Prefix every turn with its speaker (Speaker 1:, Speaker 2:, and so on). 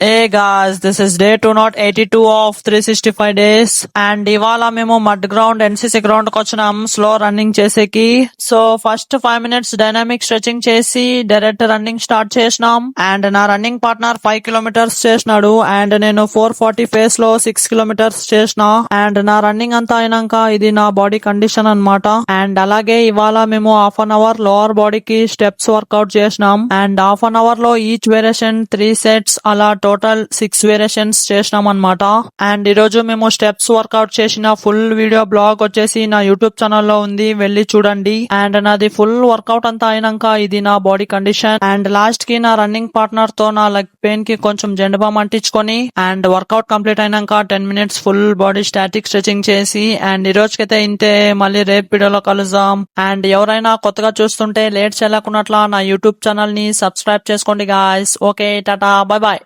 Speaker 1: Hey guys, this is day 282 of 365 days and ఇవాళ మేము mud ground NCC ground కి వచ్చినాం స్లో రన్నింగ్ చేసేకి. So first 5 minutes dynamic stretching చేసి direct running start చేసినాం. And నా రన్నింగ్ పార్ట్నర్ 5 kilometers చేసినాడు అండ్ నేను 440 pace లో 6 kilometers చేసిన. అండ్ నా రన్నింగ్ అంతా అయినాక ఇది నా బాడీ కండిషన్ అన్నమాట. అండ్ అలాగే ఇవాళ మేము హాఫ్ అన్ అవర్ లోవర్ బాడీకి స్టెప్స్ వర్కౌట్ చేసినాం. అండ్ హాఫ్ అన్ అవర్ లో ఈచ్ వేరియేషన్ 3 sets అలా టోటల్ 6 వేరియేషన్స్ చేసినాం అన్నమాట. అండ్ ఈ రోజు మేము స్టెప్స్ వర్కౌట్ చేసిన ఫుల్ వీడియో బ్లాగ్ వచ్చేసి నా యూట్యూబ్ ఛానల్ లో ఉంది, వెళ్ళి చూడండి. అండ్ నాది ఫుల్ వర్కౌట్ అంతా అయినాక ఇది నా బాడీ కండిషన్. అండ్ లాస్ట్ కి నా రన్నింగ్ పార్ట్నర్ తో నా లెగ్ పెయిన్ కి కొంచెం జెండు బామ్ అంటించుకొని అండ్ వర్కౌట్ కంప్లీట్ అయినాక 10 minutes full body static stretching చేసి అండ్ ఈ రోజుకైతే ఇంతే. మళ్ళీ రేపు వీడియోలో కలుద్దాం. అండ్ ఎవరైనా కొత్తగా చూస్తుంటే లేట్ చేయలేకున్నట్లా నా యూట్యూబ్ ఛానల్ ని సబ్స్క్రైబ్ చేసుకోండి guys. Okay, tata, bye bye.